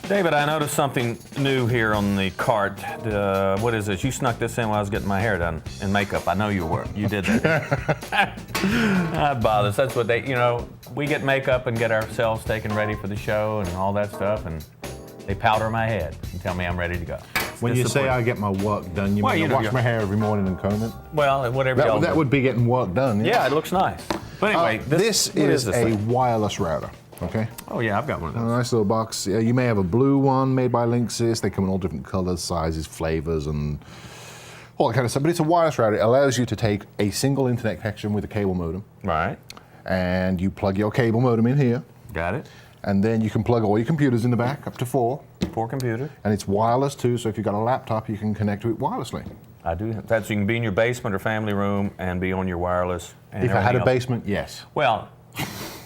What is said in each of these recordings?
David, I noticed something new here on the cart. What is this? You snuck this in while I was getting my hair done and makeup. I know you were. You did that. That bothers. That's what they, we get makeup and get ourselves taken ready for the show and all that stuff, and they powder my head and tell me I'm ready to go. When you say I get my work done, you mean I wash my hair every morning and comb it? Well, whatever y'all that do. would be getting work done. Yeah, it looks nice. But anyway, this is a wireless router. Okay. Oh yeah, I've got one of those. A nice little box. You may have a blue one made by Linksys. They come in all different colors, sizes, flavors, and all that kind of stuff. But it's a wireless router. It allows you to take a single internet connection with a cable modem. Right. And you plug your cable modem in here. Got it. And then you can plug all your computers in the back, up to 4. 4 computers. And it's wireless too, so if you've got a laptop, you can connect to it wirelessly. I do. That's, you can be in your basement or family room and be on your wireless. And if I had a else. basement, yes. Well,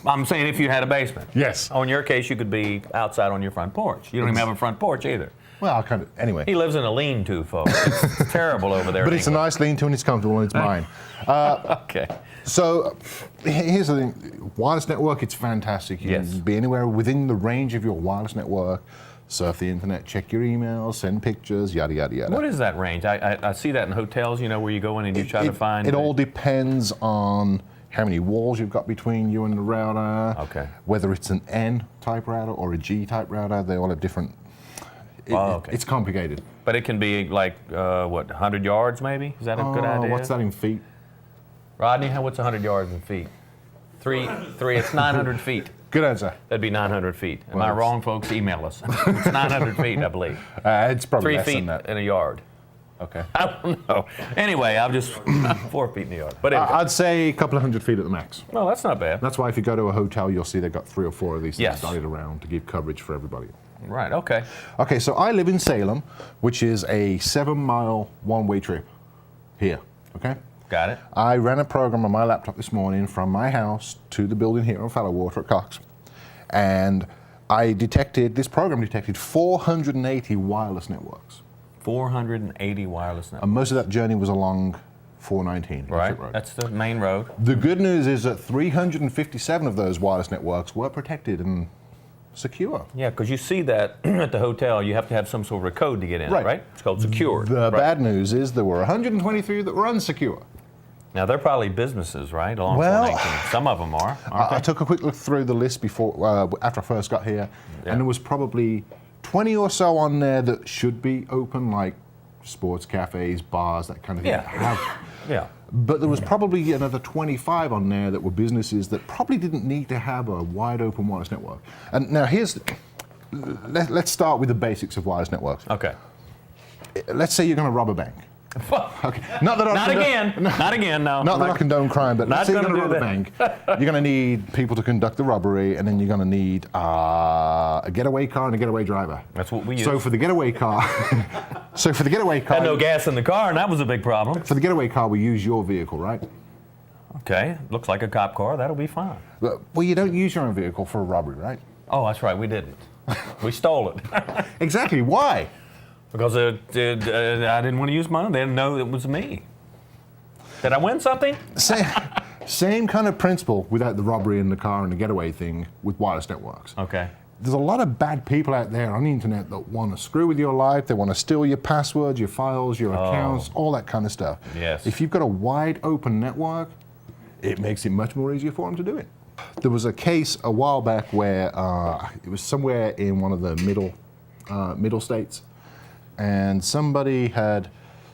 I'm saying if you had a basement. Yes. Oh, in your case, you could be outside on your front porch. You don't even have a front porch either. Well, anyway. He lives in a lean-to, folks. It's terrible over there. But it's a nice lean-to and it's comfortable and it's mine. Okay. So here's the thing. Wireless network, it's fantastic. You can be anywhere within the range of your wireless network. Surf the internet, check your emails, send pictures, yada, yada, yada. What is that range? I see that in hotels, where you go in and you try to find... It all depends on how many walls you've got between you and the router. Okay. Whether it's an N-type router or a G-type router, they all have different... It's complicated. But it can be like, 100 yards maybe? Is that a good idea? What's that in feet? Rodney, what's 100 yards in feet? Three, it's 900 feet. Good answer. That'd be 900 feet. Am I wrong, folks? Email us. It's 900 feet, I believe. It's probably 3 less feet than that. in a yard. Okay. I don't know. Anyway, I'm just 4 feet in the yard. But anyway. I'd say a couple of hundred feet at the max. Well, that's not bad. That's why if you go to a hotel, you'll see they've got 3 or 4 of these things dotted around to give coverage for everybody. Right, okay. Okay, so I live in Salem, which is a 7-mile one-way trip here, okay? Got it. I ran a program on my laptop this morning from my house to the building here on Fallowwater at Cox. And this program detected 480 wireless networks. 480 wireless networks. And most of that journey was along 419. Right, Road. that's the main road. The good news is that 357 of those wireless networks were protected and secure. Yeah, because you see that at the hotel, you have to have some sort of a code to get in, right? It's called secured. The bad news is there were 123 that were unsecure. Now, they're probably businesses, right? Along Well, 419. Some of them are. I took a quick look through the list after I first got here, and there was probably 20 or so on there that should be open, like sports cafes, bars, that kind of thing. Yeah. But there was probably another 25 on there that were businesses that probably didn't need to have a wide open wireless network. And now let's start with the basics of wireless networks. Okay. Let's say you're going to rob a bank. Okay. Not again. No. Not that I condone crime, but let's say you're going to rob a bank. You're going to need people to conduct the robbery, and then you're going to need a getaway car and a getaway driver. That's what we use. So for the getaway car, had no gas in the car, and that was a big problem. For the getaway car, we use your vehicle, right? Okay, looks like a cop car. That'll be fine. Well, you don't use your own vehicle for a robbery, right? Oh, that's right. We didn't. We stole it. Exactly. Why? Because I didn't want to use mine. They didn't know it was me. Did I win something? Same kind of principle without the robbery in the car and the getaway thing with wireless networks. Okay. There's a lot of bad people out there on the internet that want to screw with your life. They want to steal your passwords, your files, your accounts, all that kind of stuff. Yes. If you've got a wide open network, it makes it much more easier for them to do it. There was a case a while back where it was somewhere in one of the middle states, and somebody had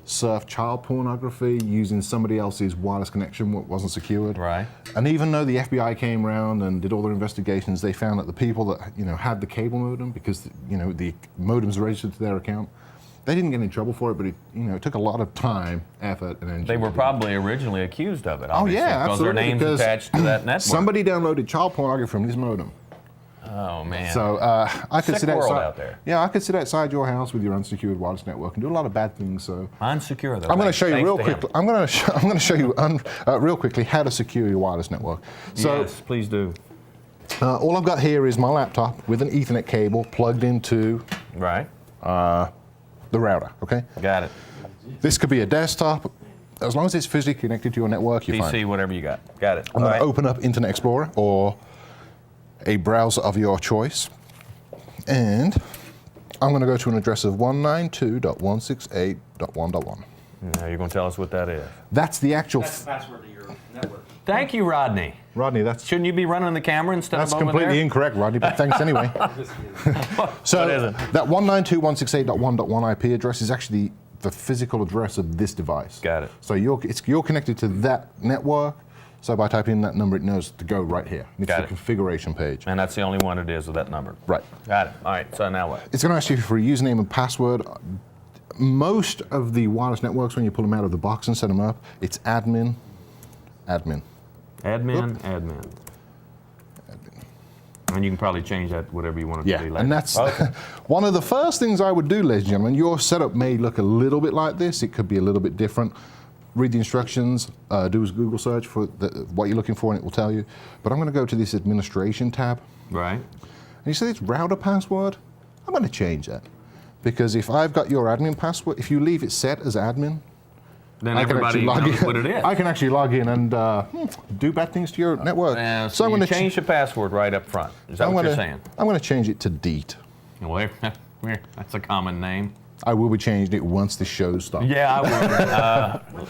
surfed child pornography using somebody else's wireless connection that wasn't secured. Right. And even though the FBI came around and did all their investigations, they found that the people that had the cable modem, because the modem's registered to their account, they didn't get in trouble for it, but it took a lot of time, effort, and energy. They were probably originally accused of it. Oh yeah, because their names attached to that network. Somebody downloaded child pornography from this modem. Oh man! So I could sit outside. Out there. Yeah, I could sit outside your house with your unsecured wireless network and do a lot of bad things. So mine's secure though. I'm going to show you real quickly. I'm going to show you real quickly how to secure your wireless network. So, yes, please do. All I've got here is my laptop with an Ethernet cable plugged into the router. Okay. Got it. This could be a desktop. As long as it's physically connected to your network, you're fine. PC, whatever you got. Got it. I'm going to open up Internet Explorer or a browser of your choice. And I'm going to go to an address of 192.168.1.1. Now you're going to tell us what that is. That's the actual. That's the password to your network. Thank you, Rodney. Rodney, that's Shouldn't you be running the camera instead that's of over completely there? incorrect, Rodney. But thanks anyway. So What is it? that 192.168.1.1 IP address is actually the physical address of this device. Got it. So you're connected to that network. So by typing in that number, it knows to go right here. It's Got the it. configuration page. And that's the only one it is with that number. Right. Got it. All right. So now what? It's going to ask you for a username and password. Most of the wireless networks, when you pull them out of the box and set them up, it's admin, admin. Admin. And you can probably change that whatever you want it to Yeah, be later. and that's Okay. one of the first things I would do, ladies and gentlemen. Your setup may look a little bit like this. It could be a little bit different. Read the instructions, do a Google search for what you're looking for, and it will tell you. But I'm going to go to this administration tab. Right. And you say it's router password. I'm going to change that. Because if I've got your admin password, if you leave it set as admin, Then I can everybody actually log knows in. what it is. I can actually log in and do bad things to your network. So I'm you going to change the password right up front. Is that what you're saying? I'm going to change it to DEET. Well, that's a common name. I will be changing it once the show stops. Yeah, I would.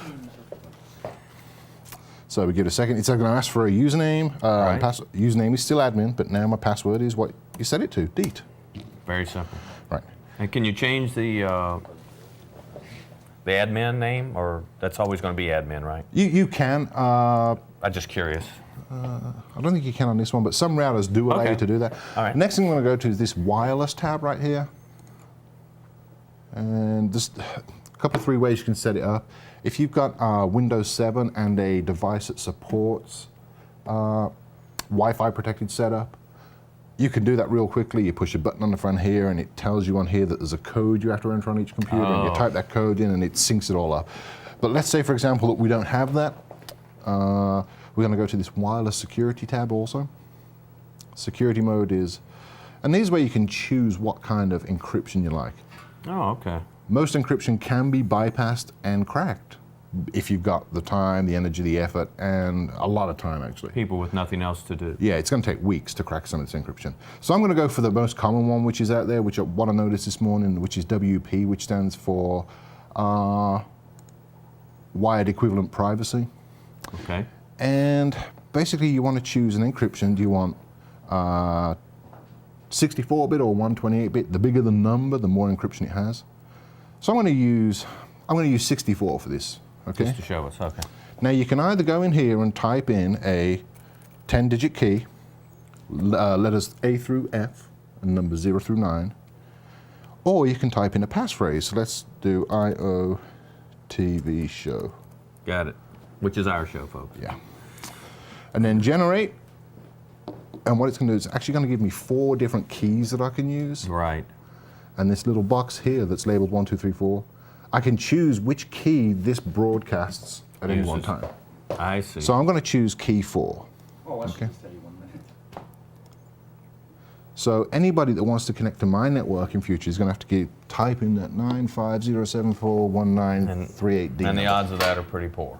So we give it a second. It's going to ask for a username. Right. Username is still admin, but now my password is what you set it to, DEET. Very simple. Right. And can you change the admin name, or that's always going to be admin, right? You can. I'm just curious. I don't think you can on this one, but some routers do allow Okay. you to do that. All right. Next thing I'm going to go to is this wireless tab right here. And there's a couple, 3 ways you can set it up. If you've got Windows 7 and a device that supports Wi-Fi protected setup, you can do that real quickly. You push a button on the front here, and it tells you on here that there's a code you have to enter on each computer, and you type that code in, and it syncs it all up. But let's say, for example, that we don't have that. We're going to go to this wireless security tab also. Security mode is, and here's where you can choose what kind of encryption you like. Oh, okay. Most encryption can be bypassed and cracked if you've got the time, the energy, the effort, and a lot of time actually. People with nothing else to do. Yeah, it's going to take weeks to crack some of this encryption. So I'm going to go for the most common one which is out there, which what I noticed this morning, which is WP, which stands for Wired Equivalent Privacy. Okay. And basically you want to choose an encryption. Do you want 64-bit or 128-bit? The bigger the number, the more encryption it has. So I'm going to use 64 for this. Okay. Just to show us. Okay. Now you can either go in here and type in a 10-digit key, letters A through F, and numbers 0 through 9, or you can type in a passphrase. So let's do IOTV show. Got it. Which is our show, folks. Yeah. And then generate. And what it's going to do is actually going to give me 4 different keys that I can use. Right. And this little box here that's labeled 1, 2, 3, 4, I can choose which key this broadcasts at any one Uses. time. I see. So I'm going to choose key 4. Oh, I should Okay. just tell you 1 minute. So anybody that wants to connect to my network in future is going to have to type in that 950741938D. and the number. odds of that are pretty poor.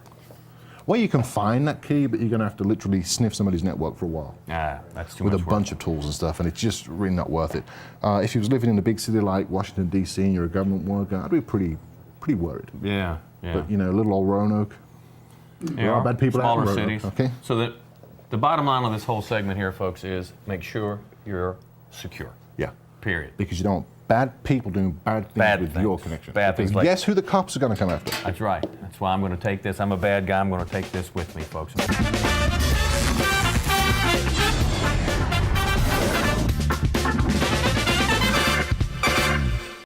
Well, you can find that key, but you're going to have to literally sniff somebody's network for a while. Ah, that's too With a much work. bunch of tools and stuff, and it's just really not worth it. If you was living in a big city like Washington, D.C., and you're a government worker, I'd be pretty worried. Yeah. Yeah. But, little old Roanoke, there are bad people out smaller in Roanoke, cities. okay? So the bottom line of this whole segment here, folks, is make sure you're secure. Yeah. Period. Because you don't want bad people doing bad things Bad with things. your connection. Bad things Because like- guess who the cops are going to come after? That's right. That's why I'm going to take this. I'm a bad guy. I'm going to take this with me, folks.